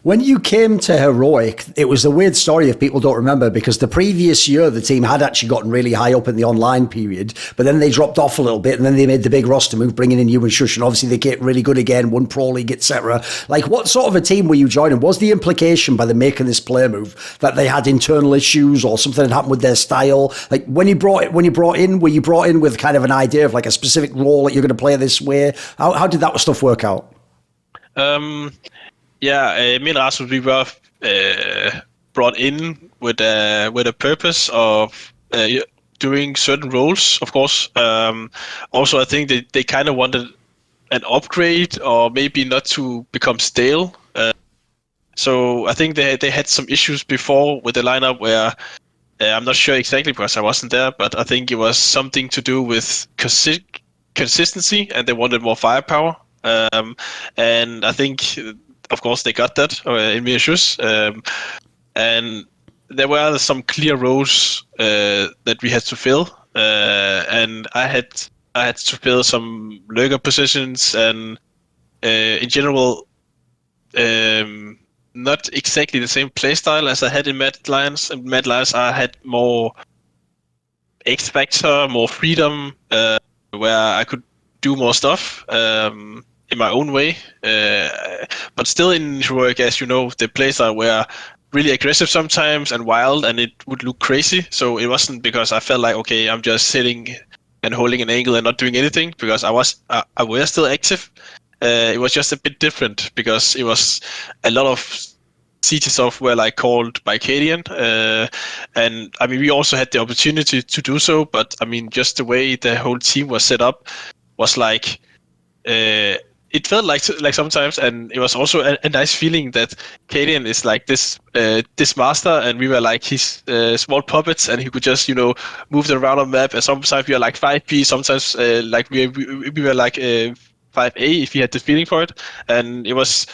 When you came to Heroic, it was a weird story if people don't remember, because the previous year the team had actually gotten really high up in the online period, but then they dropped off a little bit, and then they made the big roster move, bringing in you and Shush, and obviously they get really good again, won Pro League, etc. Like, what sort of a team were you joining? Was the implication by them making this player move that they had internal issues or something had happened with their style? Like, when you brought in, were you brought in with kind of an idea of like a specific role that you're going to play this way? How did that stuff work out? Yeah, me and Rasmus, we were brought in with a purpose of doing certain roles, of course. Also, I think they kind of wanted an upgrade, or maybe not to become stale. So I think they had some issues before with the lineup where I'm not sure exactly because I wasn't there, but I think it was something to do with consistency, and they wanted more firepower. And I think, of course, they got that in Mirshus. And there were some clear roles that we had to fill. And I had to fill some lurker positions, and in general, not exactly the same playstyle as I had in Mad Lions. In Mad Lions, I had more X Factor, more freedom, where I could do more stuff. In my own way, but still in Heroic, as you know, the playstyle were really aggressive sometimes and wild, and it would look crazy. So it wasn't because I felt like, okay, I'm just sitting and holding an angle and not doing anything, because I was still active. It was just a bit different because it was a lot of CT stuff were like called by cadiaN, and I mean we also had the opportunity to do so, but I mean just the way the whole team was set up was like. It felt like sometimes, and it was also a nice feeling that cadiaN is like this master, and we were like his small puppets, and he could just move them around on the map. And sometimes we were like 5P, sometimes like we were like 5A if he had the feeling for it, and it was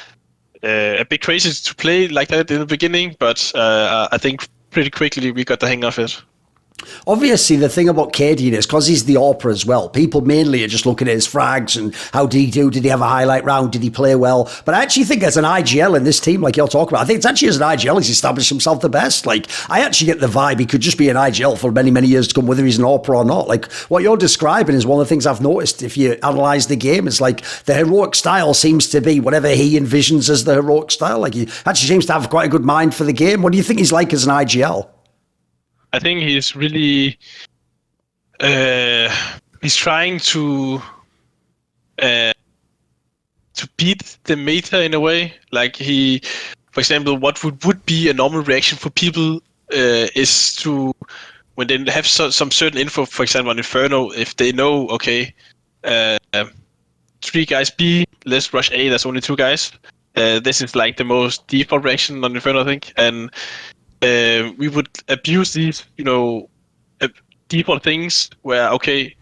a bit crazy to play like that in the beginning, but I think pretty quickly we got the hang of it. Obviously, the thing about cadiaN is because he's the AWPer as well. People mainly are just looking at his frags and how did he do? Did he have a highlight round? Did he play well? But I actually think as an IGL in this team, like you're talking about, I think it's actually as an IGL he's established himself the best. Like, I actually get the vibe he could just be an IGL for many, many years to come, whether he's an AWPer or not. Like, what you're describing is one of the things I've noticed if you analyse the game. It's like the heroic style seems to be whatever he envisions as the heroic style. Like, he actually seems to have quite a good mind for the game. What do you think he's like as an IGL? I think he's really he's trying to beat the meta in a way. Like for example, what would be a normal reaction for people is to, when they have some certain info, for example on Inferno, if they know, okay, 3 guys B, let's rush A, there's only 2 guys. This is like the most default reaction on Inferno, I think, and we would abuse these, default things where, okay,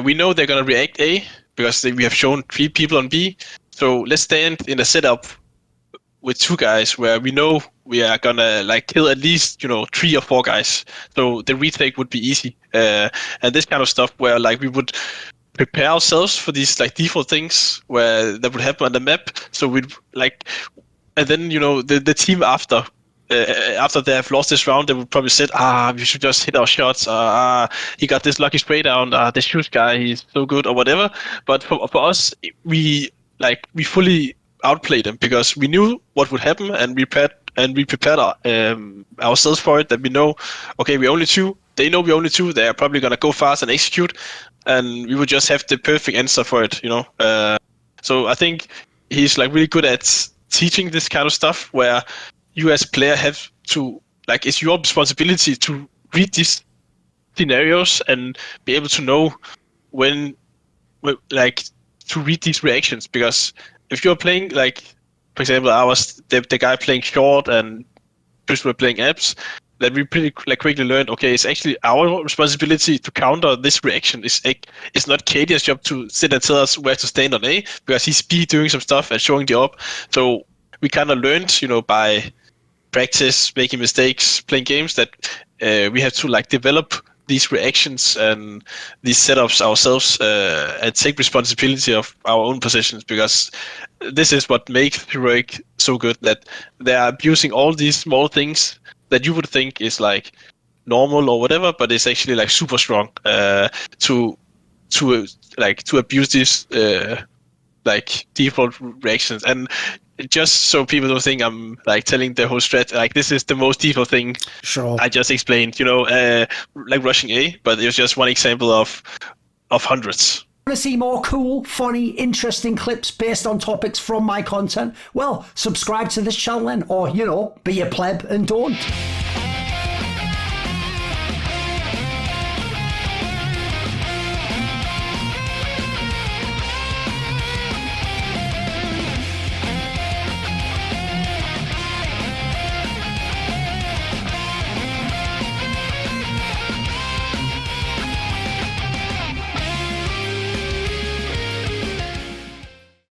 we know they're going to react A because we have shown 3 people on B. So let's stand in a setup with 2 guys where we know we are going to like kill at least, 3 or 4 guys. So the retake would be easy. And this kind of stuff where like we would prepare ourselves for these like default things where that would happen on the map. So we'd like, and then, the team after they have lost this round, they would probably say, we should just hit our shots. He got this lucky spray down. This huge guy, he's so good, or whatever. But for us, we fully outplayed them because we knew what would happen, and we prepared ourselves for it. That we know, okay, we're only 2. They know we're only 2. They are probably gonna go fast and execute, and we would just have the perfect answer for it. So I think he's like really good at teaching this kind of stuff where you as a player have to, like, it's your responsibility to read these scenarios and be able to know when like, to read these reactions. Because if you're playing, like, for example, I was the guy playing short and Chris were playing apps, that we pretty quickly learned, okay, it's actually our responsibility to counter this reaction. It's not cadiaN's job to sit and tell us where to stand on A, because he's B doing some stuff and showing the up. So we kind of learned, by practice, making mistakes, playing games, that we have to like develop these reactions and these setups ourselves and take responsibility of our own positions, because this is what makes Heroic so good, that they are abusing all these small things that you would think is like normal or whatever, but it's actually like super strong to abuse these like default reactions. And just so people don't think I'm like telling the whole strat, like this is the most default thing I just explained, like rushing A, but it was just one example of hundreds. Want to see more cool, funny, interesting clips based on topics from my content? Well, subscribe to this channel then, or, be a pleb and don't.